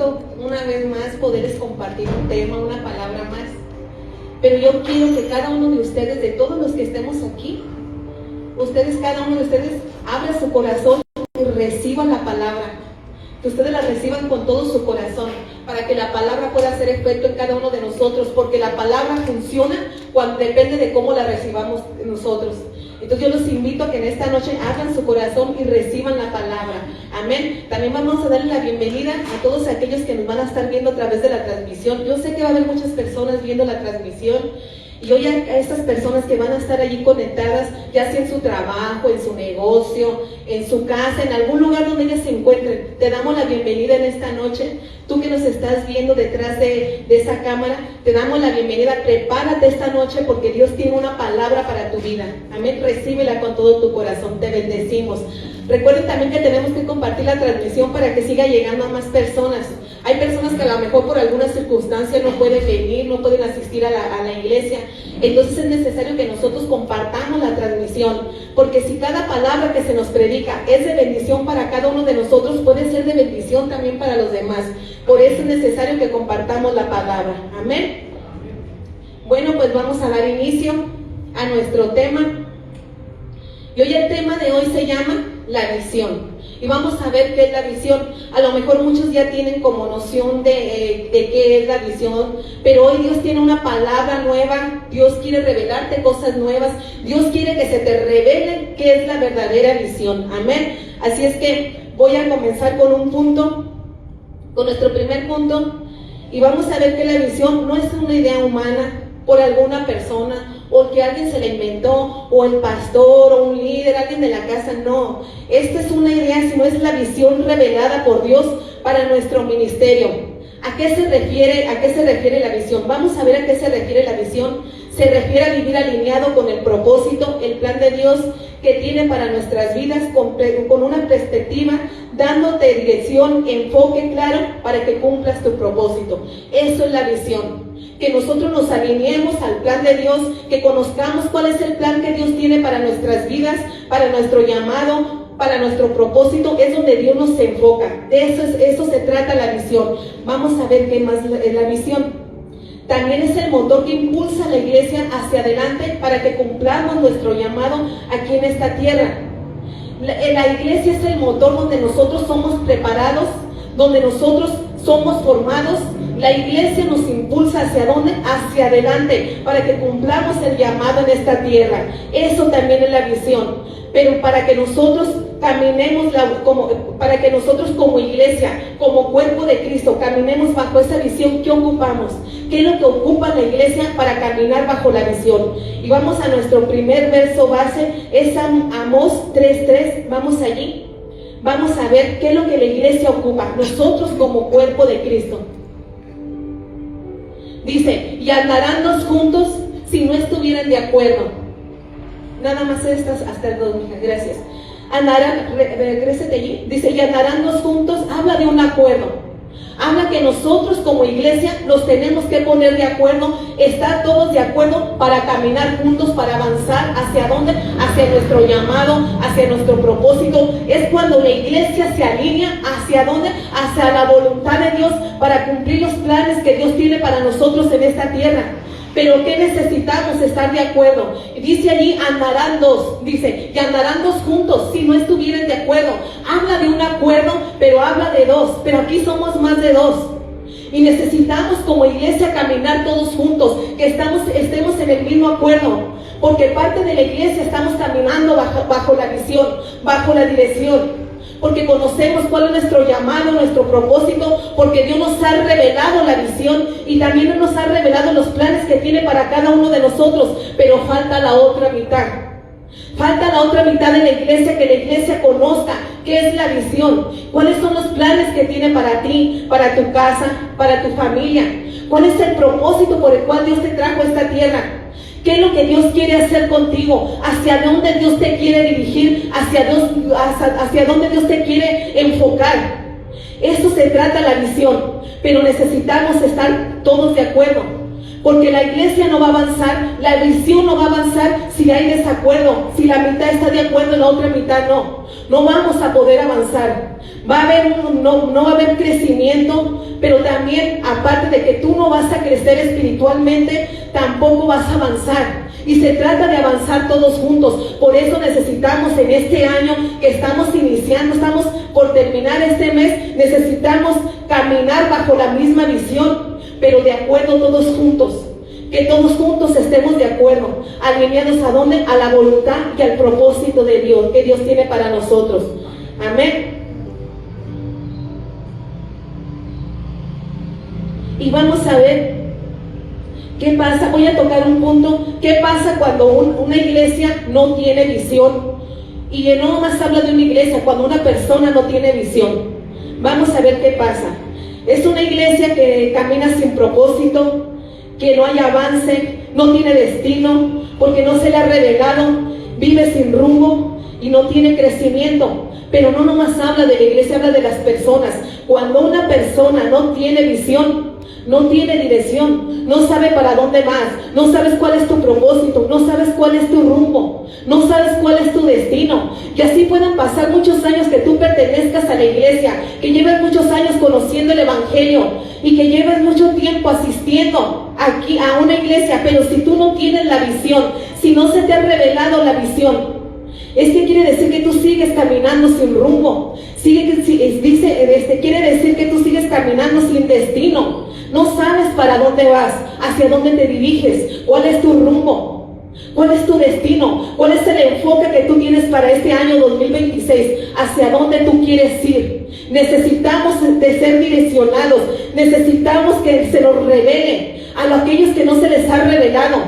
gusto una vez más poderles compartir un tema, una palabra más. Pero yo quiero que cada uno de ustedes, de todos los que estemos aquí, cada uno de ustedes abra su corazón y reciban la palabra. Que ustedes la reciban con todo su corazón, para que la palabra pueda hacer efecto en cada uno de nosotros, porque la palabra funciona cuando depende de cómo la recibamos nosotros. Entonces yo los invito a que en esta noche abran su corazón y reciban la palabra. Amén. También vamos a darle la bienvenida a todos aquellos que nos van a estar viendo a través de la transmisión. Yo sé que va a haber muchas personas viendo la transmisión. Y hoy a estas personas que van a estar allí conectadas, ya sea en su trabajo, en su negocio, en su casa, en algún lugar donde ellas se encuentren, te damos la bienvenida en esta noche. Tú que nos estás viendo detrás de esa cámara, te damos la bienvenida. Prepárate esta noche porque Dios tiene una palabra para tu vida. Amén. Recíbela con todo tu corazón. Te bendecimos. Recuerden también que tenemos que compartir la transmisión para que siga llegando a más personas. Hay personas que a lo mejor por alguna circunstancia no pueden venir, no pueden asistir a la iglesia. Entonces es necesario que nosotros compartamos la transmisión, porque si cada palabra que se nos predica es de bendición para cada uno de nosotros, puede ser de bendición también para los demás. Por eso es necesario que compartamos la palabra. Amén. Bueno, pues vamos a dar inicio a nuestro tema. Y hoy el tema de hoy se llama la visión. Y vamos a ver qué es la visión. A lo mejor muchos ya tienen como noción de qué es la visión, pero hoy Dios tiene una palabra nueva. Dios quiere revelarte cosas nuevas. Dios quiere que se te revele qué es la verdadera visión. Amén. Así es que voy a comenzar con un punto, con nuestro primer punto, y vamos a ver que la visión no es una idea humana por alguna persona, o que alguien se la inventó, o el pastor, o un líder, alguien de la casa. No, esta es una idea, sino es la visión revelada por Dios para nuestro ministerio. ¿A qué se refiere la visión? Vamos a ver a qué se refiere la visión. Se refiere a vivir alineado con el propósito, el plan de Dios que tiene para nuestras vidas, con una perspectiva, dándote dirección, enfoque claro para que cumplas tu propósito. Eso es la visión. Que nosotros nos alineemos al plan de Dios, que conozcamos cuál es el plan que Dios tiene para nuestras vidas, para nuestro llamado, para nuestro propósito. Es donde Dios nos enfoca. De eso se trata la visión. Vamos a ver qué más es la visión. También es el motor que impulsa a la iglesia hacia adelante para que cumplamos nuestro llamado aquí en esta tierra. La iglesia es el motor donde nosotros somos preparados, donde nosotros somos formados. La iglesia nos impulsa ¿hacia dónde? Hacia adelante, para que cumplamos el llamado en esta tierra. Eso también es la visión. Pero para que nosotros caminemos, para que nosotros como iglesia, como cuerpo de Cristo, caminemos bajo esa visión, ¿qué ocupamos? ¿Qué es lo que ocupa la iglesia para caminar bajo la visión? Y vamos a nuestro primer verso base, es Amós 3:3. Vamos allí. Vamos a ver qué es lo que la iglesia ocupa, nosotros como cuerpo de Cristo. Dice, y andarán dos juntos si no estuvieran de acuerdo. Nada más estas hasta el 2, mija, gracias. Andarán, regrésate allí. Dice, y andarán dos juntos, habla de un acuerdo. Habla que nosotros como iglesia nos tenemos que poner de acuerdo, estar todos de acuerdo para caminar juntos, para avanzar hacia dónde, hacia nuestro llamado, hacia nuestro propósito. Es cuando la iglesia se alinea hacia dónde, hacia la voluntad de Dios para cumplir los planes que Dios tiene para nosotros en esta tierra. Pero ¿qué necesitamos? Estar de acuerdo. Dice allí, andarán dos. Dice, y andarán dos juntos si no estuvieran de acuerdo. Habla de un acuerdo, pero habla de dos. Pero aquí somos más de dos. Y necesitamos como iglesia caminar todos juntos, que estemos en el mismo acuerdo. Porque parte de la iglesia estamos caminando bajo la visión, bajo la dirección. Porque conocemos cuál es nuestro llamado, nuestro propósito, porque Dios nos ha revelado la visión y también nos ha revelado los planes que tiene para cada uno de nosotros, pero falta la otra mitad. Falta la otra mitad de la iglesia, que la iglesia conozca qué es la visión, cuáles son los planes que tiene para ti, para tu casa, para tu familia, cuál es el propósito por el cual Dios te trajo a esta tierra. ¿Qué es lo que Dios quiere hacer contigo? ¿Hacia dónde Dios te quiere dirigir? ¿Hacia dónde Dios te quiere enfocar? Eso se trata la visión. Pero necesitamos estar todos de acuerdo. Porque la iglesia no va a avanzar, la visión no va a avanzar si hay desacuerdo. Si la mitad está de acuerdo y la otra mitad no. no vamos a poder avanzar. No va a haber crecimiento, pero también, aparte de que tú no vas a crecer espiritualmente, tampoco vas a avanzar. Y se trata de avanzar todos juntos. Por eso necesitamos en este año que estamos iniciando, estamos por terminar este mes, necesitamos caminar bajo la misma visión, pero de acuerdo todos juntos. Que todos juntos estemos de acuerdo, alineados ¿a dónde? A la voluntad y al propósito de Dios, que Dios tiene para nosotros. Amén. Y vamos a ver qué pasa. Voy a tocar un punto. ¿Qué pasa cuando una iglesia no tiene visión? Y no más habla de una iglesia, cuando una persona no tiene visión. Vamos a ver qué pasa. Es una iglesia que camina sin propósito, que no hay avance, no tiene destino, porque no se le ha revelado, vive sin rumbo y no tiene crecimiento. Pero no nomás habla de la iglesia, habla de las personas. Cuando una persona no tiene visión, no tiene dirección, no sabe para dónde vas, no sabes cuál es tu propósito, no sabes cuál es tu rumbo, no sabes cuál es tu destino. Y así pueden pasar muchos años que tú pertenezcas a la iglesia, que lleves muchos años conociendo el evangelio y que lleves mucho tiempo asistiendo aquí a una iglesia, pero si tú no tienes la visión, si no se te ha revelado la visión, es que quiere decir que tú sigues caminando sin rumbo. Quiere decir que tú sigues caminando sin destino. No sabes para dónde vas, hacia dónde te diriges, cuál es tu rumbo, cuál es tu destino, cuál es el enfoque que tú tienes para este año 2026, hacia dónde tú quieres ir. Necesitamos de ser direccionados, necesitamos que se nos revele a aquellos que no se les ha revelado.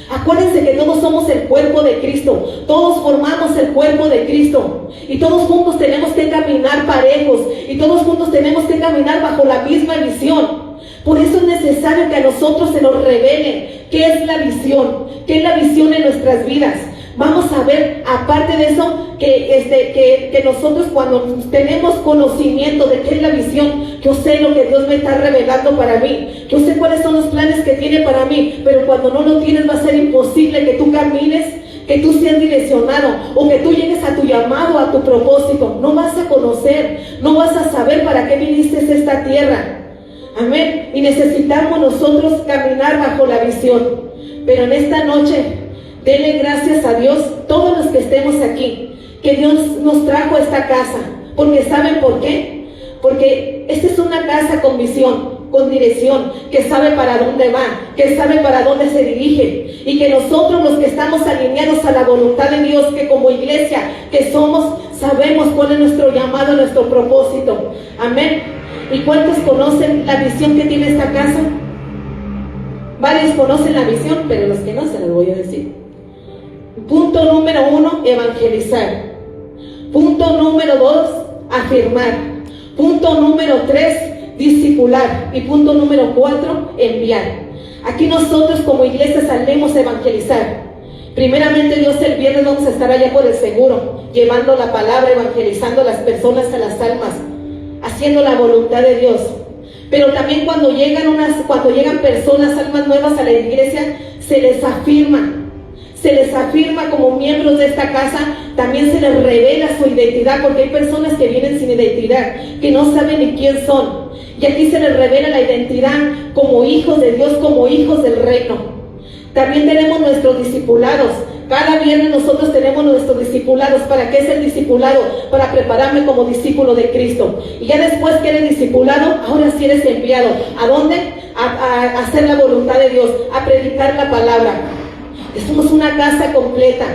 Acuérdense que todos somos el cuerpo de Cristo, todos formamos el cuerpo de Cristo y todos juntos tenemos que caminar parejos y todos juntos tenemos que caminar bajo la misma visión. Por eso es necesario que a nosotros se nos revele qué es la visión, qué es la visión en nuestras vidas. Vamos a ver, aparte de eso, que nosotros cuando tenemos conocimiento de qué es la visión, yo sé lo que Dios me está revelando para mí, yo sé cuáles son los planes que tiene para mí, pero cuando no lo tienes va a ser imposible que tú camines, que tú seas direccionado o que tú llegues a tu llamado, a tu propósito. No vas a conocer, no vas a saber para qué viniste a esta tierra. Amén. Y necesitamos nosotros caminar bajo la visión. Pero en esta noche, denle gracias a Dios, todos los que estemos aquí, que Dios nos trajo a esta casa. Porque ¿saben por qué? Porque esta es una casa con visión, con dirección, que sabe para dónde va, que sabe para dónde se dirige. Y que nosotros los que estamos alineados a la voluntad de Dios, que como iglesia que somos, sabemos cuál es nuestro llamado, nuestro propósito. Amén. ¿Y cuántos conocen la visión que tiene esta casa? Varios conocen la visión, pero los que no se los voy a decir. Punto número 1, evangelizar. Punto número 2, afirmar. Punto número 3, discipular. Y punto número 4, enviar. Aquí nosotros como iglesia salimos a evangelizar. Primeramente Dios, el viernes vamos a estar allá por el seguro, llevando la palabra, evangelizando a las personas, a las almas, haciendo la voluntad de Dios. Pero también cuando llegan personas, almas nuevas a la iglesia, se les afirma como miembros de esta casa, también se les revela su identidad, porque hay personas que vienen sin identidad, que no saben ni quién son. Y aquí se les revela la identidad como hijos de Dios, como hijos del reino. También tenemos nuestros discipulados. Cada viernes nosotros tenemos nuestros discipulados. ¿Para qué es el discipulado? Para prepararme como discípulo de Cristo. Y ya después que eres discipulado, ahora sí eres enviado. ¿A dónde? A hacer la voluntad de Dios, a predicar la palabra. Somos una casa completa.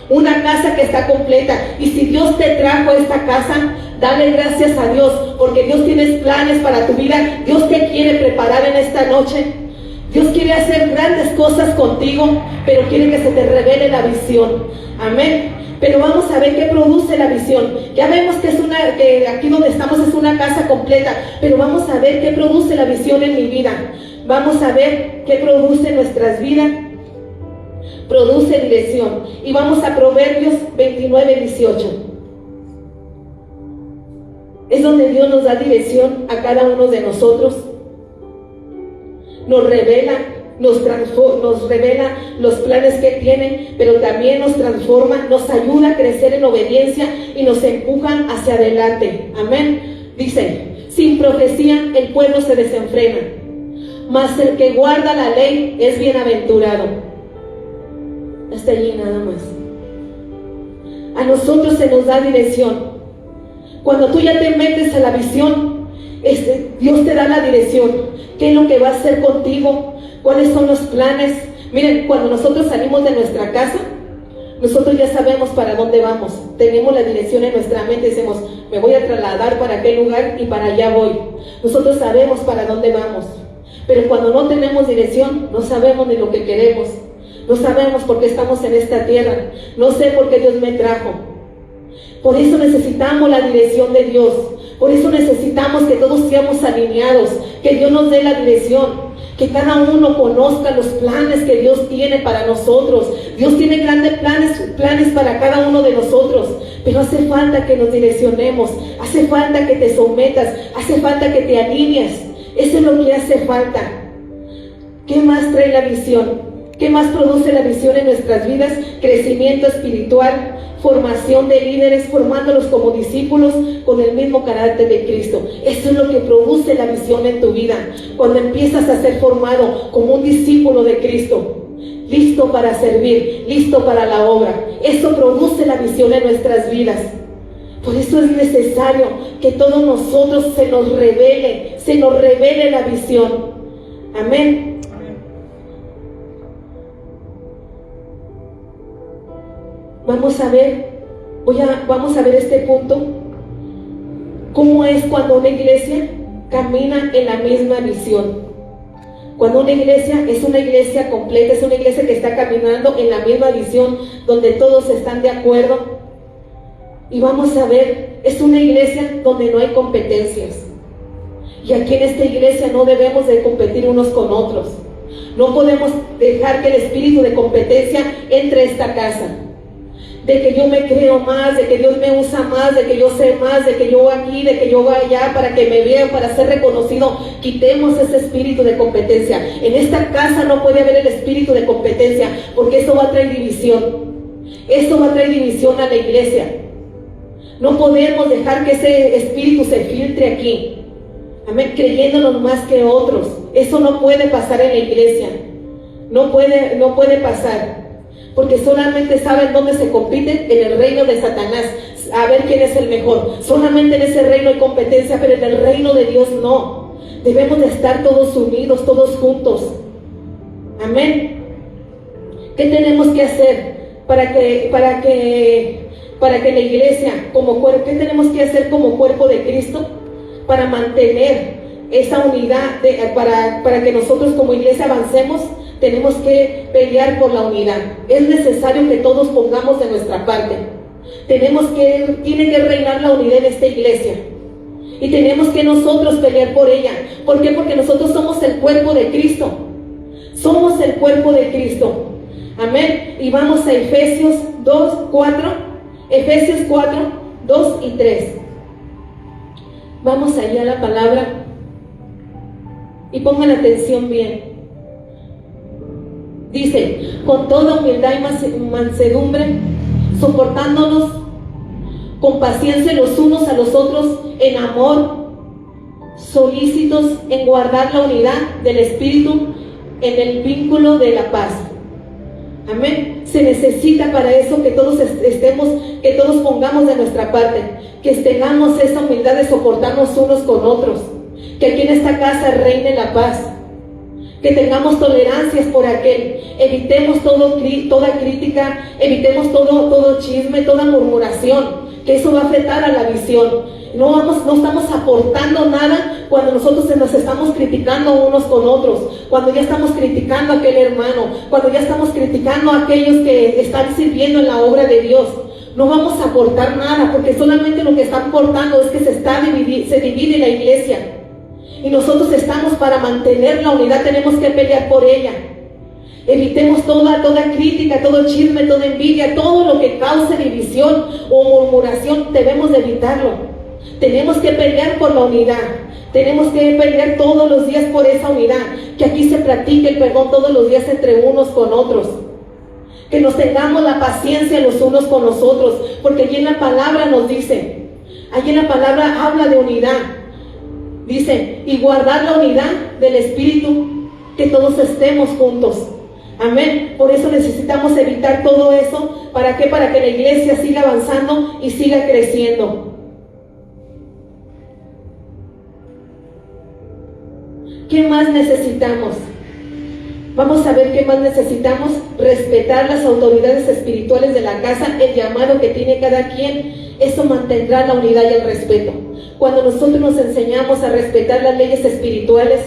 Una casa que está completa. Y si Dios te trajo a esta casa, dale gracias a Dios, porque Dios tiene planes para tu vida. Dios te quiere preparar en esta noche. Dios quiere hacer grandes cosas contigo, pero quiere que se te revele la visión. Amén. Pero vamos a ver qué produce la visión. Ya vemos que aquí donde estamos es una casa completa, pero vamos a ver qué produce la visión en mi vida. Vamos a ver qué produce en nuestras vidas. Produce dirección. Y vamos a Proverbios 29:18. Es donde Dios nos da dirección a cada uno de nosotros. Nos revela nos revela los planes que tiene, pero también nos transforma, nos ayuda a crecer en obediencia y nos empujan hacia adelante. Amén. Dice, sin profecía el pueblo se desenfrena, mas el que guarda la ley es bienaventurado. Hasta allí nada más. A nosotros se nos da dirección. Cuando tú ya te metes a la visión, Dios te da la dirección. ¿Qué es lo que va a hacer contigo? ¿Cuáles son los planes? Miren, cuando nosotros salimos de nuestra casa, nosotros ya sabemos para dónde vamos. Tenemos la dirección en nuestra mente. Decimos, me voy a trasladar para aquel lugar y para allá voy. Nosotros sabemos para dónde vamos. Pero cuando no tenemos dirección, no sabemos ni lo que queremos. No sabemos por qué estamos en esta tierra. No sé por qué Dios me trajo. Por eso necesitamos la dirección de Dios. Por eso necesitamos que todos seamos alineados. Que Dios nos dé la dirección. Que cada uno conozca los planes que Dios tiene para nosotros. Dios tiene grandes planes para cada uno de nosotros. Pero hace falta que nos direccionemos. Hace falta que te sometas. Hace falta que te alinees. Eso es lo que hace falta. ¿Qué más trae la visión? ¿Qué más produce la visión en nuestras vidas? Crecimiento espiritual, formación de líderes, formándolos como discípulos con el mismo carácter de Cristo. Eso es lo que produce la visión en tu vida. Cuando empiezas a ser formado como un discípulo de Cristo, listo para servir, listo para la obra. Eso produce la visión en nuestras vidas. Por eso es necesario que todos nosotros se nos revele la visión. Amén. Vamos a ver este punto. ¿Cómo es cuando una iglesia camina en la misma visión? Cuando una iglesia es una iglesia completa, es una iglesia que está caminando en la misma visión, donde todos están de acuerdo. Y vamos a ver, es una iglesia donde no hay competencias. Y aquí en esta iglesia no debemos de competir unos con otros. No podemos dejar que el espíritu de competencia entre a esta casa. De que yo me creo más, de que Dios me usa más, de que yo sé más, de que yo aquí, de que yo voy allá para que me vean, para ser reconocido. Quitemos ese espíritu de competencia. En esta casa no puede haber el espíritu de competencia, porque eso va a traer división. Eso va a traer división a la iglesia. No podemos dejar que ese espíritu se filtre aquí. Amén, creyéndonos más que otros. Eso no puede pasar en la iglesia. No puede pasar. Porque solamente saben dónde se compiten, en el reino de Satanás, a ver quién es el mejor. Solamente en ese reino hay competencia, pero en el reino de Dios no. Debemos de estar todos unidos, todos juntos. Amén. ¿Qué tenemos que hacer para que la iglesia como cuerpo, qué tenemos que hacer como cuerpo de Cristo para mantener esa unidad, para que nosotros como iglesia avancemos? Tenemos que pelear por la unidad. Es necesario que todos pongamos de nuestra parte. Tiene que reinar la unidad en esta iglesia. Y tenemos que nosotros pelear por ella. ¿Por qué? Porque nosotros somos el cuerpo de Cristo. Somos el cuerpo de Cristo. Amén. Y vamos a Efesios 2, 4. Efesios 4, 2 y 3. Vamos allá a la palabra. Y pongan atención bien. Dice, con toda humildad y mansedumbre, soportándonos con paciencia los unos a los otros en amor, solícitos en guardar la unidad del Espíritu en el vínculo de la paz. Amén. Se necesita para eso que todos que todos pongamos de nuestra parte, que tengamos esa humildad de soportarnos unos con otros, que aquí en esta casa reine la paz. Que tengamos tolerancias por aquel. Evitemos toda crítica, evitemos todo chisme, toda murmuración, que eso va a afectar a la visión. No estamos aportando nada cuando nosotros nos estamos criticando unos con otros, cuando ya estamos criticando a aquel hermano, cuando ya estamos criticando a aquellos que están sirviendo en la obra de Dios. No vamos a aportar nada, porque solamente lo que están aportando es que se divide la iglesia. Y nosotros estamos para mantener la unidad, tenemos que pelear por ella. Evitemos toda crítica, todo chisme, toda envidia, todo lo que cause división o murmuración, debemos de evitarlo. Tenemos que pelear por la unidad. Tenemos que pelear todos los días por esa unidad. Que aquí se practique el perdón todos los días entre unos con otros. Que nos tengamos la paciencia los unos con los otros. Porque allí en la palabra nos dice, allí en la palabra habla de unidad. Dice, y guardar la unidad del Espíritu, que todos estemos juntos. Amén. Por eso necesitamos evitar todo eso. ¿Para qué? Para que la iglesia siga avanzando y siga creciendo. ¿Qué más necesitamos? Vamos a ver qué más necesitamos. Respetar las autoridades espirituales de la casa, el llamado que tiene cada quien. Eso mantendrá la unidad y el respeto. Cuando nosotros nos enseñamos a respetar las leyes espirituales,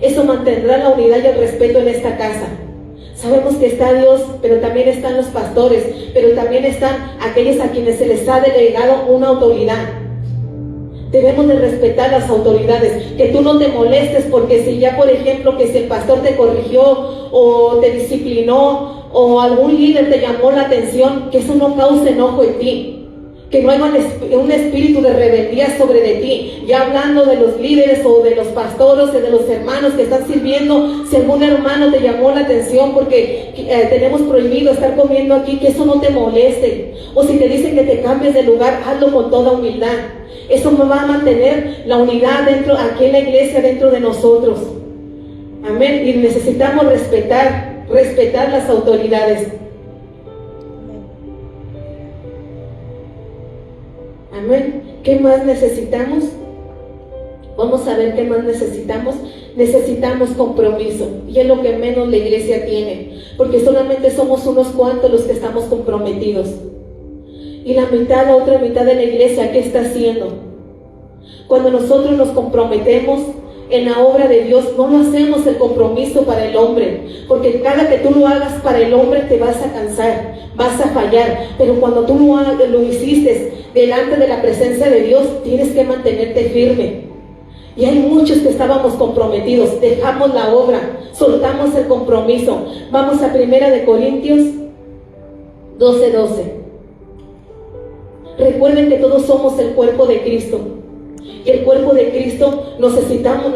eso mantendrá la unidad y el respeto en esta casa. Sabemos que está Dios, pero también están los pastores, pero también están aquellos a quienes se les ha delegado una autoridad. Debemos de respetar las autoridades, que tú no te molestes porque si ya, por ejemplo, que si el pastor te corrigió o te disciplinó o algún líder te llamó la atención, que eso no cause enojo en ti. Que no haya un espíritu de rebeldía sobre de ti. Ya hablando de los líderes o de los pastores o de los hermanos que están sirviendo, si algún hermano te llamó la atención porque tenemos prohibido estar comiendo aquí, que eso no te moleste. O si te dicen que te cambies de lugar, hazlo con toda humildad. Eso nos va a mantener la unidad dentro, aquí en la iglesia, dentro de nosotros. Amén. Y necesitamos respetar las autoridades. Amén. ¿Qué más necesitamos? Vamos a ver qué más necesitamos. Necesitamos compromiso. Y es lo que menos la iglesia tiene. Porque solamente somos unos cuantos los que estamos comprometidos. Y la otra mitad de la iglesia, ¿qué está haciendo? Cuando nosotros nos comprometemos en la obra de Dios, no lo hacemos el compromiso para el hombre, porque cada que tú lo hagas para el hombre te vas a cansar, vas a fallar, pero cuando tú lo hiciste delante de la presencia de Dios, tienes que mantenerte firme. Y hay muchos que estábamos comprometidos, dejamos la obra, soltamos el compromiso. Vamos a 1 Corintios 12:12. Recuerden que todos somos el cuerpo de Cristo. Y el cuerpo de Cristo necesitamos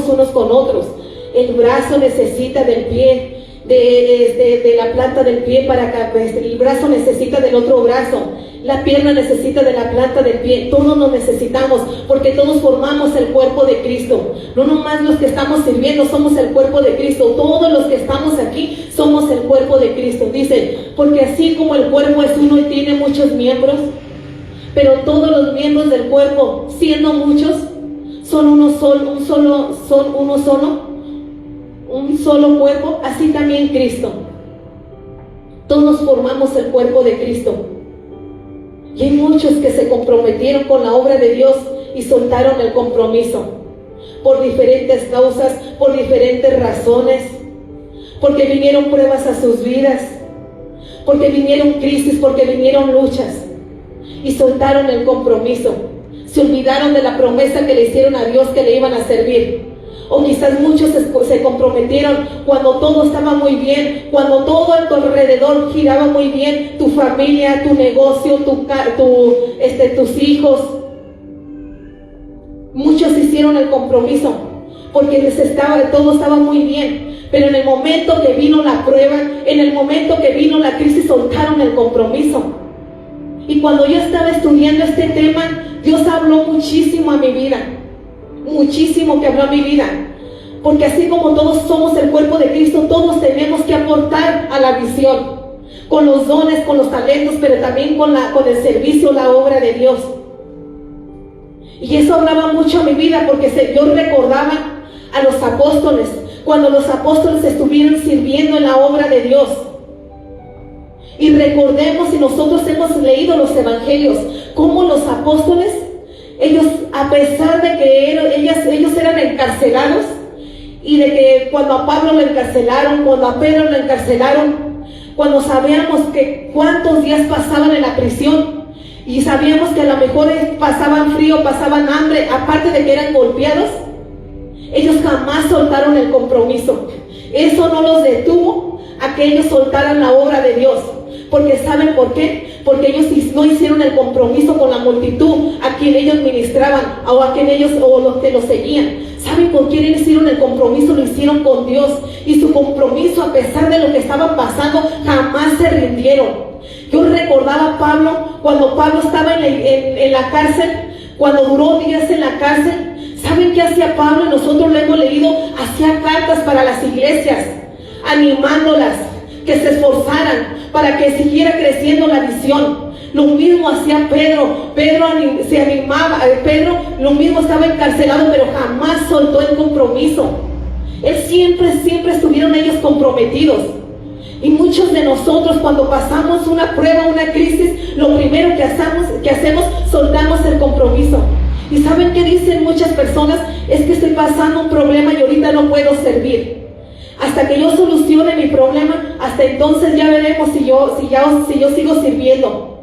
unos con otros. El brazo necesita del pie, de la planta del pie para acá. El brazo necesita del otro brazo. La pierna necesita de la planta del pie. Todos nos necesitamos porque todos formamos el cuerpo de Cristo. No nomás los que estamos sirviendo somos el cuerpo de Cristo. Todos los que estamos aquí somos el cuerpo de Cristo. Dice, porque así como el cuerpo es uno y tiene muchos miembros, pero todos los miembros del cuerpo, siendo muchos, son un solo cuerpo, así también Cristo. Todos formamos el cuerpo de Cristo. Y hay muchos que se comprometieron con la obra de Dios y soltaron el compromiso por diferentes causas, por diferentes razones, porque vinieron pruebas a sus vidas, porque vinieron crisis, porque vinieron luchas. Y soltaron el compromiso. Se olvidaron de la promesa que le hicieron a Dios que le iban a servir. O quizás muchos se comprometieron cuando todo estaba muy bien, cuando todo a tu alrededor giraba muy bien, tu familia, tu negocio, tus hijos. Muchos hicieron el compromiso porque todo estaba muy bien. Pero en el momento que vino la prueba, en el momento que vino la crisis, soltaron el compromiso. Y cuando yo estaba estudiando este tema, Dios habló muchísimo a mi vida. Muchísimo que habló a mi vida. Porque así como todos somos el cuerpo de Cristo, todos tenemos que aportar a la visión. Con los dones, con los talentos, pero también con el servicio, la obra de Dios. Y eso hablaba mucho a mi vida porque yo recordaba a los apóstoles. Cuando los apóstoles estuvieron sirviendo en la obra de Dios. Y recordemos, si nosotros hemos leído los evangelios, cómo los apóstoles, ellos, a pesar de que ellos eran encarcelados, y de que cuando a Pablo lo encarcelaron, cuando a Pedro lo encarcelaron, cuando sabíamos que cuántos días pasaban en la prisión, y sabíamos que a lo mejor pasaban frío, pasaban hambre, aparte de que eran golpeados, Ellos jamás soltaron el compromiso. Eso no los detuvo a que ellos soltaran la obra de Dios. Porque ¿saben por qué? Porque ellos no hicieron el compromiso con la multitud a quien ellos ministraban o a quien ellos o los que los seguían. ¿Saben con quién hicieron el compromiso? Lo hicieron con Dios. Y su compromiso, a pesar de lo que estaban pasando, jamás se rindieron. Yo recordaba a Pablo, cuando Pablo estaba en la cárcel, cuando duró días en la cárcel. ¿Saben qué hacía Pablo? Nosotros lo hemos leído. Hacía cartas para las iglesias, animándolas que se esforzaran para que siguiera creciendo la visión. Lo mismo hacía Pedro. Pedro se animaba. Pedro lo mismo, estaba encarcelado, pero jamás soltó el compromiso. Él siempre estuvieron ellos comprometidos. Y muchos de nosotros, cuando pasamos una prueba, una crisis, lo primero que hacemos, soltamos el compromiso. ¿Y saben qué dicen muchas personas? Es que estoy pasando un problema y ahorita no puedo servir. Hasta que yo solucione mi problema, hasta entonces ya veremos si yo sigo sirviendo.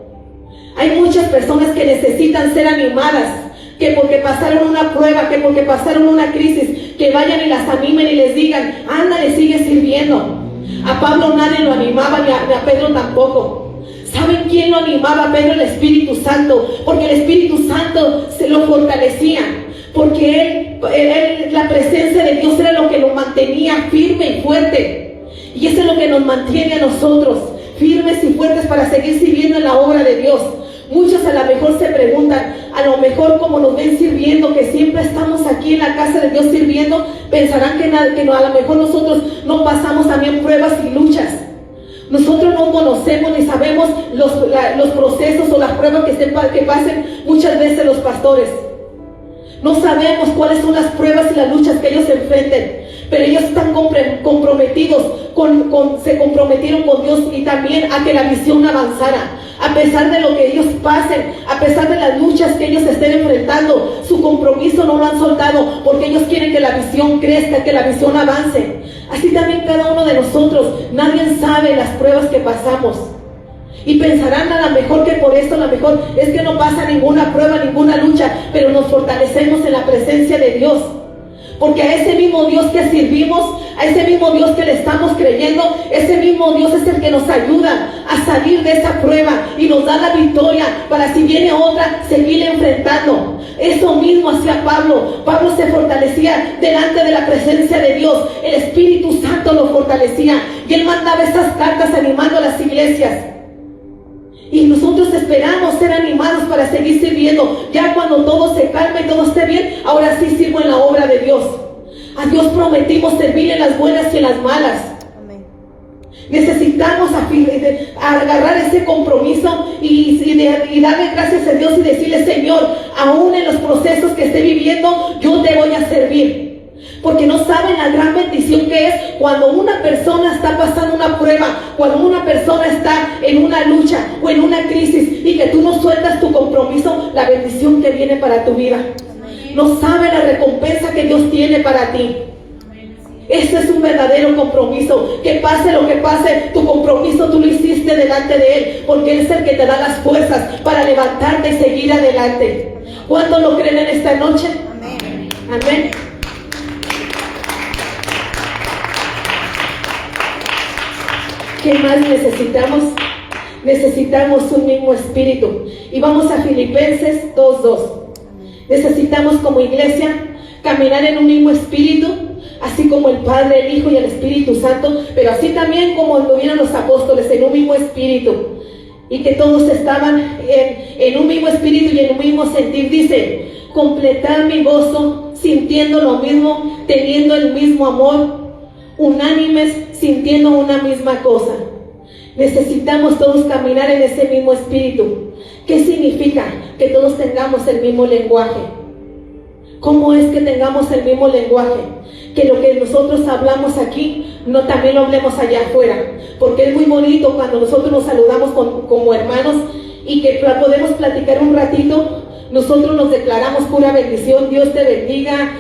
Hay muchas personas que necesitan ser animadas, que porque pasaron una prueba, que porque pasaron una crisis, que vayan y las animen y les digan, ándale, sigue sirviendo. A Pablo nadie lo animaba, ni a Pedro tampoco. ¿Saben quién lo animaba a Pedro? El Espíritu Santo, porque el Espíritu Santo se lo fortalecía. Porque la presencia de Dios era lo que lo mantenía firme y fuerte. Y eso es lo que nos mantiene a nosotros firmes y fuertes para seguir sirviendo en la obra de Dios. Muchos a lo mejor se preguntan, a lo mejor como nos ven sirviendo, que siempre estamos aquí en la casa de Dios sirviendo, pensarán que a lo mejor nosotros no pasamos también pruebas y luchas. Nosotros no conocemos ni sabemos los procesos o las pruebas que pasen muchas veces los pastores. No sabemos cuáles son las pruebas y las luchas que ellos enfrenten, pero ellos están comprometidos, se comprometieron con Dios y también a que la visión avanzara. A pesar de lo que ellos pasen, a pesar de las luchas que ellos estén enfrentando, su compromiso no lo han soltado, porque ellos quieren que la visión crezca, que la visión avance. Así también cada uno de nosotros, nadie sabe las pruebas que pasamos. Y pensarán a lo mejor que por esto, a lo mejor es que no pasa ninguna prueba, ninguna lucha, pero nos fortalecemos en la presencia de Dios. Porque a ese mismo Dios que servimos, a ese mismo Dios que le estamos creyendo, ese mismo Dios es el que nos ayuda a salir de esa prueba y nos da la victoria para si viene otra, seguir enfrentando. Eso mismo hacía Pablo. Pablo se fortalecía delante de la presencia de Dios. El Espíritu Santo lo fortalecía y él mandaba esas cartas animando a las iglesias. Y nosotros esperamos ser animados para seguir sirviendo. Ya cuando todo se calme y todo esté bien, ahora sí sirvo en la obra de Dios. A Dios prometimos servir en las buenas y en las malas. Amén. Necesitamos agarrar ese compromiso y darle gracias a Dios y decirle, Señor, aún en los procesos que esté viviendo, yo te voy a servir. Porque no saben la gran bendición que es cuando una persona está pasando una prueba, cuando una persona está en una lucha o en una crisis y que tú no sueltas tu compromiso, la bendición que viene para tu vida. No saben la recompensa que Dios tiene para ti. Ese es un verdadero compromiso. Que pase lo que pase, tu compromiso tú lo hiciste delante de Él, porque Él es el que te da las fuerzas para levantarte y seguir adelante. ¿Cuántos lo creen en esta noche? Amén. Amén. ¿Qué más necesitamos? Necesitamos un mismo espíritu. Y vamos a Filipenses 2:2. Necesitamos como iglesia caminar en un mismo espíritu, así como el Padre, el Hijo y el Espíritu Santo, pero así también como anduvieron los apóstoles en un mismo espíritu. Y que todos estaban en un mismo espíritu y en un mismo sentir. Dice, completar mi gozo, sintiendo lo mismo, teniendo el mismo amor, unánimes, sintiendo una misma cosa. Necesitamos todos caminar en ese mismo espíritu. ¿Qué significa? Que todos tengamos el mismo lenguaje. ¿Cómo es que tengamos el mismo lenguaje? Que lo que nosotros hablamos aquí, no también lo hablemos allá afuera. Porque es muy bonito cuando nosotros nos saludamos como hermanos y que podemos platicar un ratito. Nosotros nos declaramos pura bendición, Dios te bendiga,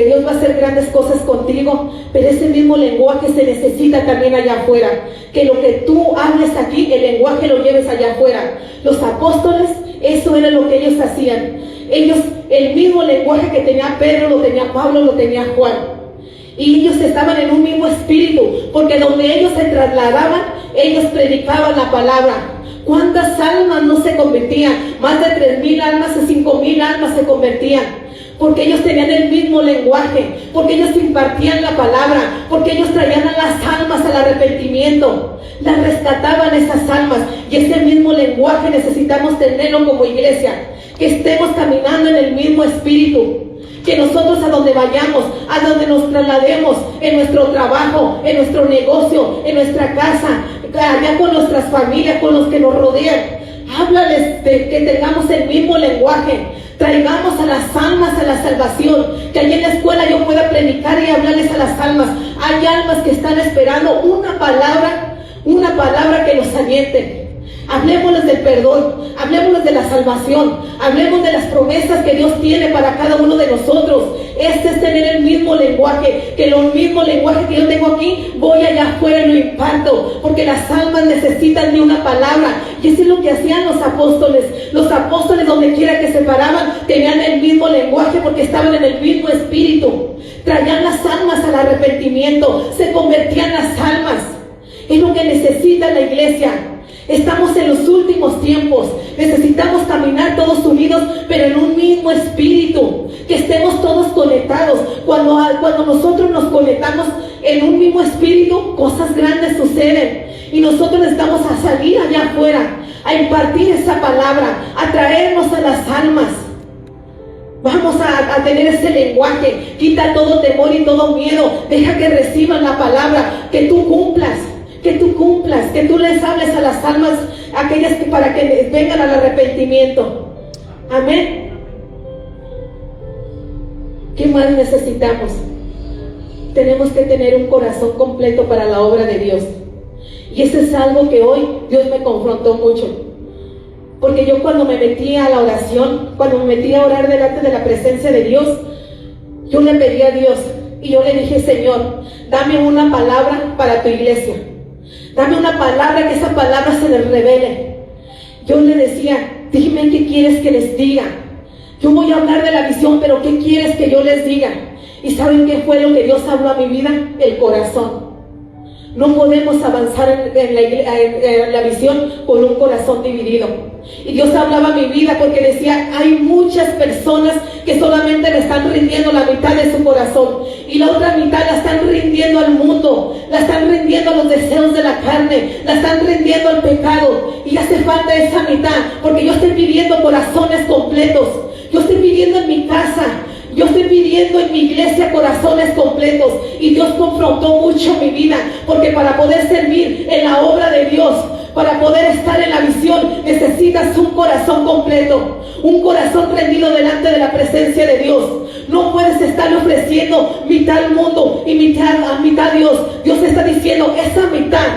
Dios va a hacer grandes cosas contigo, pero ese mismo lenguaje se necesita también allá afuera. Que lo que tú hables aquí, el lenguaje lo lleves allá afuera. Los apóstoles Eso era lo que ellos hacían. Ellos, el mismo lenguaje que tenía Pedro, lo tenía Pablo, lo tenía Juan. Y ellos estaban en un mismo espíritu, porque donde ellos se trasladaban, ellos predicaban la palabra. ¿Cuántas almas no se convertían? Más de 3,000 almas y 5,000 almas se convertían. Porque ellos tenían el mismo lenguaje, porque ellos impartían la palabra, porque ellos traían a las almas al arrepentimiento, las rescataban esas almas. Y ese mismo lenguaje necesitamos tenerlo como iglesia, que estemos caminando en el mismo espíritu, que nosotros a donde vayamos, a donde nos traslademos, en nuestro trabajo, en nuestro negocio, en nuestra casa, allá con nuestras familias, con los que nos rodean, háblales de que tengamos el mismo lenguaje. Traigamos a las almas a la salvación, que allí en la escuela yo pueda predicar y hablarles a las almas. Hay almas que están esperando una palabra que los aliente. Hablemosles del perdón, hablemosles de la salvación, hablemos de las promesas que Dios tiene para cada uno de nosotros. Este es tener el mismo lenguaje, que el mismo lenguaje que yo tengo aquí, voy allá afuera y lo imparto, porque las almas necesitan de una palabra. Y eso es lo que hacían los apóstoles. Los apóstoles, donde quiera que se paraban, tenían el mismo lenguaje, porque estaban en el mismo espíritu. Traían las almas al arrepentimiento, se convertían las almas. Es lo que necesita la iglesia. Estamos en los últimos tiempos, necesitamos caminar todos unidos, pero en un mismo espíritu, que estemos todos conectados. Cuando nosotros nos conectamos en un mismo espíritu, cosas grandes suceden, y nosotros necesitamos a salir allá afuera, a impartir esa palabra, a traernos a las almas. Vamos a tener ese lenguaje. Quita todo temor y todo miedo, deja que reciban la palabra, que tú cumplas, que tú les hables a las almas, aquellas que para que vengan al arrepentimiento. Amén. ¿Qué más necesitamos? Tenemos que tener un corazón completo para la obra de Dios. Y eso es algo que hoy Dios me confrontó mucho. Porque yo cuando me metí a la oración, cuando me metí a orar delante de la presencia de Dios, yo le pedí a Dios y yo le dije: Señor, dame una palabra para tu iglesia. Dame una palabra, que esa palabra se les revele. Yo le decía: dime qué quieres que les diga. Yo voy a hablar de la visión, pero ¿qué quieres que yo les diga? ¿Y saben qué fue lo que Dios habló a mi vida? El corazón. No podemos avanzar en la visión con un corazón dividido. Y Dios hablaba a mi vida porque decía: hay muchas personas que solamente le están rindiendo la mitad de su corazón, y la otra mitad la están rindiendo al mundo, la están rindiendo a los deseos de la carne, la están rindiendo al pecado. Y hace falta esa mitad, porque yo estoy pidiendo corazones completos. Yo estoy pidiendo en mi casa, yo estoy pidiendo en mi iglesia corazones completos. Y Dios confrontó mucho mi vida, porque para poder servir en la obra de Dios, para poder estar en la visión, necesitas un corazón completo, un corazón rendido delante de la presencia de Dios. No puedes estar ofreciendo mitad al mundo y mitad a Dios. Dios está diciendo: esa mitad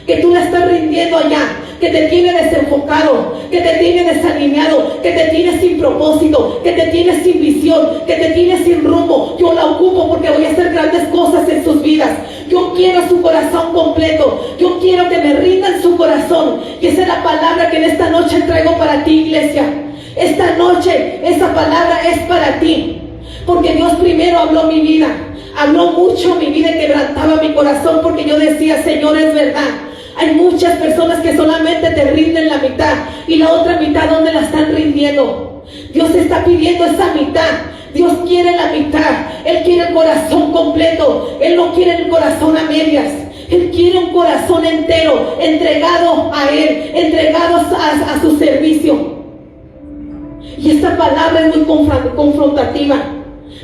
que tú la estás rindiendo allá, que te tiene desenfocado, que te tiene desalineado, que te tiene sin propósito, que te tiene sin visión, que te tiene sin rumbo, yo la ocupo porque voy a hacer grandes cosas en sus vidas. Yo quiero su corazón completo, yo quiero que me rindan su corazón. Y esa es la palabra que en esta noche traigo para ti, iglesia. Esta noche esa palabra es para ti, porque Dios primero habló mi vida, habló mucho mi vida y quebrantaba mi corazón, porque yo decía: Señor, es verdad. Hay muchas personas que solamente te rinden la mitad, y la otra mitad, ¿dónde la están rindiendo? Dios está pidiendo esa mitad. Dios quiere la mitad. Él quiere el corazón completo. Él no quiere el corazón a medias. Él quiere un corazón entero, entregado a Él, entregado a su servicio. Y esta palabra es muy confrontativa,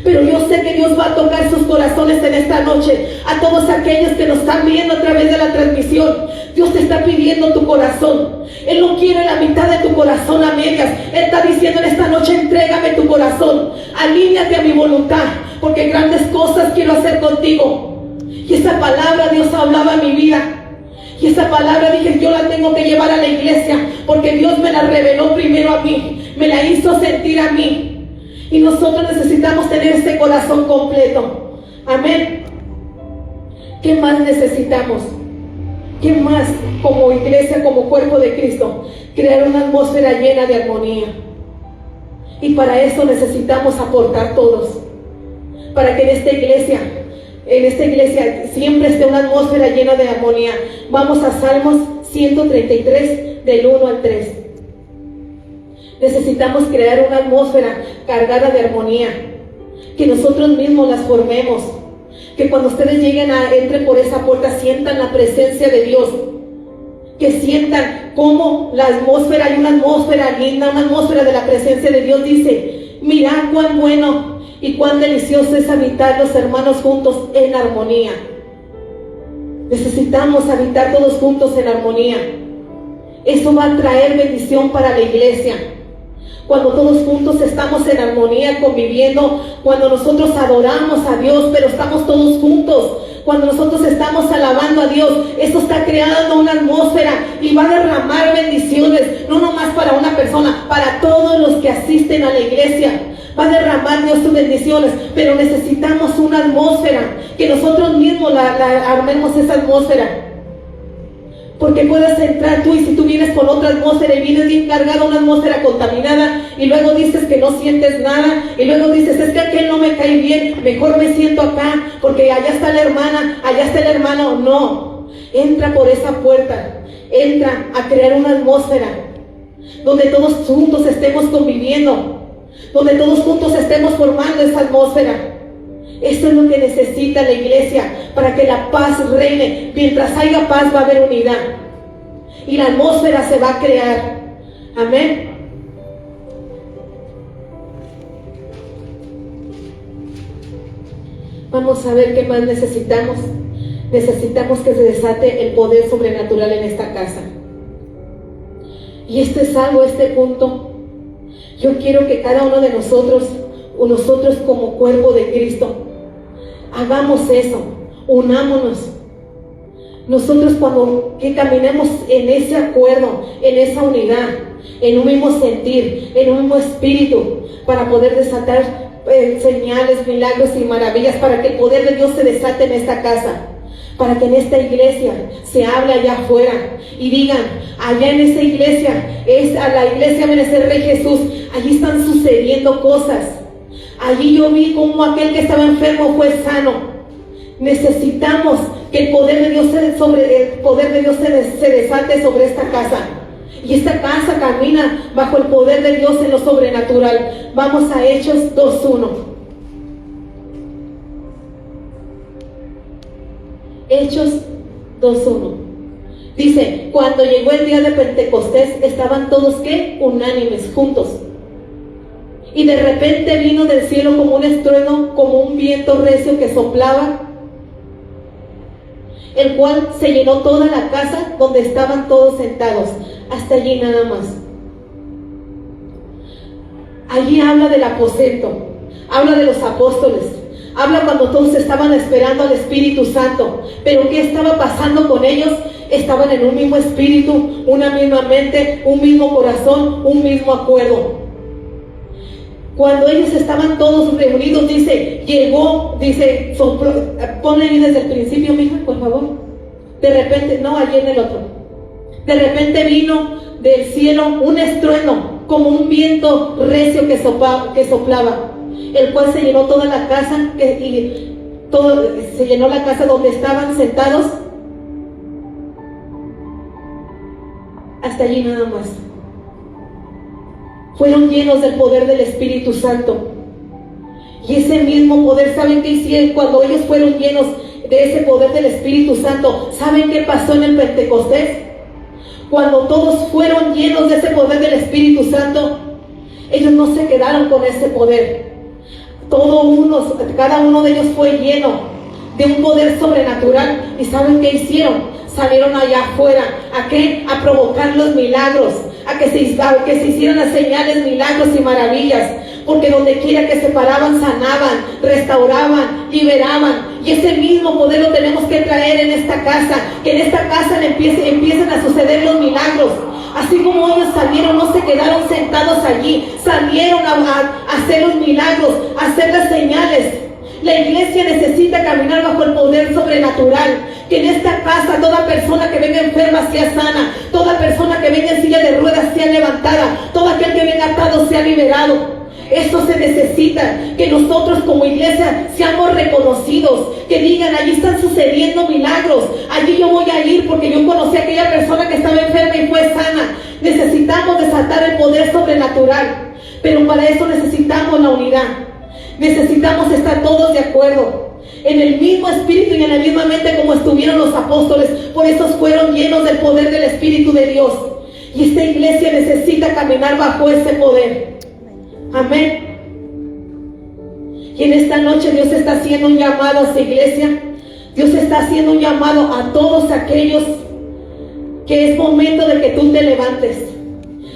pero yo sé que Dios va a tocar sus corazones en esta noche. A todos aquellos que nos están viendo a través de la transmisión, Dios te está pidiendo tu corazón. Él no quiere la mitad de tu corazón a medias. Él está diciendo en esta noche: entrégame tu corazón, alíñate a mi voluntad, porque grandes cosas quiero hacer contigo. Y esa palabra Dios hablaba a mi vida, y esa palabra dije: yo la tengo que llevar a la iglesia, porque Dios me la reveló primero a mí, me la hizo sentir a mí. Y nosotros necesitamos tener ese corazón completo. Amén. ¿Qué más necesitamos? ¿Qué más como iglesia, como cuerpo de Cristo? Crear una atmósfera llena de armonía. Y para eso necesitamos aportar todos. Para que en esta iglesia siempre esté una atmósfera llena de armonía. Vamos a Salmos 133, del 1 al 3. Necesitamos crear una atmósfera cargada de armonía. Que nosotros mismos las formemos. Que cuando ustedes entren por esa puerta, sientan la presencia de Dios. Que sientan cómo la atmósfera, hay una atmósfera linda, una atmósfera de la presencia de Dios. Dice, mirad cuán bueno y cuán delicioso es habitar los hermanos juntos en armonía. Necesitamos habitar todos juntos en armonía. Eso va a traer bendición para la iglesia. Cuando todos juntos estamos en armonía, conviviendo, cuando nosotros adoramos a Dios, pero estamos todos juntos, cuando nosotros estamos alabando a Dios, esto está creando una atmósfera y va a derramar bendiciones, no nomás para una persona, para todos los que asisten a la iglesia. Va a derramar Dios sus bendiciones, pero necesitamos una atmósfera, que nosotros mismos armemos esa atmósfera. Porque puedes entrar tú, y si tú vienes con otra atmósfera y vienes bien cargada, una atmósfera contaminada, y luego dices que no sientes nada, y luego dices, es que aquel no me cae bien, mejor me siento acá, porque allá está la hermana, allá está el hermano. No, entra por esa puerta, entra a crear una atmósfera donde todos juntos estemos conviviendo, donde todos juntos estemos formando esa atmósfera. Eso es lo que necesita la iglesia para que la paz reine. Mientras haya paz va a haber unidad y la atmósfera se va a crear. Amén. Vamos a ver qué más necesitamos. Necesitamos que se desate el poder sobrenatural en esta casa. Y este punto, yo quiero que cada uno de nosotros como cuerpo de Cristo, hagamos eso, unámonos. Nosotros cuando que caminemos en ese acuerdo, en esa unidad, en un mismo sentir, en un mismo espíritu, para poder desatar señales, milagros y maravillas, para que el poder de Dios se desate en esta casa, para que en esta iglesia se hable allá afuera y digan, allá en esa iglesia, es a la iglesia Amanecer Rey Jesús, allí están sucediendo cosas. Allí yo vi cómo aquel que estaba enfermo fue sano. Necesitamos que el poder de Dios se desate sobre esta casa. Y esta casa camina bajo el poder de Dios en lo sobrenatural. Vamos a Hechos 2:1. Hechos 2:1. Dice, cuando llegó el día de Pentecostés, estaban todos, ¿qué? Unánimes, juntos. Y de repente vino del cielo como un estruendo, como un viento recio que soplaba, el cual se llenó toda la casa donde estaban todos sentados. Hasta allí nada más. Allí habla del aposento, habla de los apóstoles, habla cuando todos estaban esperando al Espíritu Santo. Pero ¿qué estaba pasando con ellos? Estaban en un mismo espíritu, una misma mente, un mismo corazón, un mismo acuerdo. Cuando ellos estaban todos reunidos, sopló, ponle ahí desde el principio, mija, por favor. De repente, no, allí en el otro. De repente vino del cielo un estruendo, como un viento recio que soplaba, el cual se llenó toda la casa, se llenó la casa donde estaban sentados. Hasta allí nada más. Fueron llenos del poder del Espíritu Santo. Y ese mismo poder, ¿saben qué hicieron? Cuando ellos fueron llenos de ese poder del Espíritu Santo, ¿saben qué pasó en el Pentecostés? Cuando todos fueron llenos de ese poder del Espíritu Santo, ellos no se quedaron con ese poder. Cada uno de ellos fue lleno de un poder sobrenatural. ¿Y saben qué hicieron? Salieron allá afuera. ¿A qué? A provocar los milagros, a que se hicieran las señales, milagros y maravillas. Porque donde quiera que se paraban, sanaban, restauraban, liberaban. Y ese mismo poder lo tenemos que traer en esta casa. Que en esta casa empiecen a suceder los milagros. Así como ellos salieron, no se quedaron sentados allí. Salieron a hacer los milagros, a hacer las señales. La iglesia necesita necesita caminar bajo el poder sobrenatural. Que en esta casa toda persona que venga enferma sea sana, toda persona que venga en silla de ruedas sea levantada, todo aquel que venga atado sea liberado. Eso se necesita, que nosotros como iglesia seamos reconocidos, que digan, allí están sucediendo milagros, allí yo voy a ir porque yo conocí a aquella persona que estaba enferma y fue sana. Necesitamos desatar el poder sobrenatural, pero para eso necesitamos la unidad, necesitamos estar todos de acuerdo, en el mismo espíritu y en la misma mente como estuvieron los apóstoles. Por eso fueron llenos del poder del Espíritu de Dios, y esta iglesia necesita caminar bajo ese poder. Amén. Y en esta noche Dios está haciendo un llamado a su iglesia. Dios está haciendo un llamado a todos aquellos que es momento de que tú te levantes.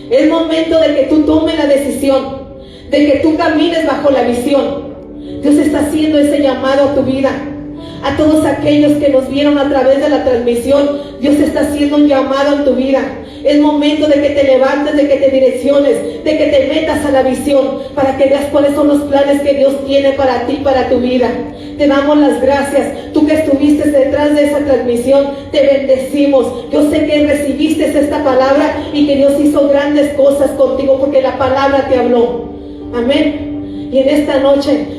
Es momento de que tú tomes la decisión, de que tú camines bajo la visión. Dios está haciendo ese llamado a tu vida. A todos aquellos que nos vieron a través de la transmisión, Dios está haciendo un llamado en tu vida. Es momento de que te levantes, de que te direcciones, de que te metas a la visión, para que veas cuáles son los planes que Dios tiene para ti, para tu vida. Te damos las gracias. Tú que estuviste detrás de esa transmisión, te bendecimos. Yo sé que recibiste esta palabra y que Dios hizo grandes cosas contigo porque la palabra te habló. Amén. Y en esta noche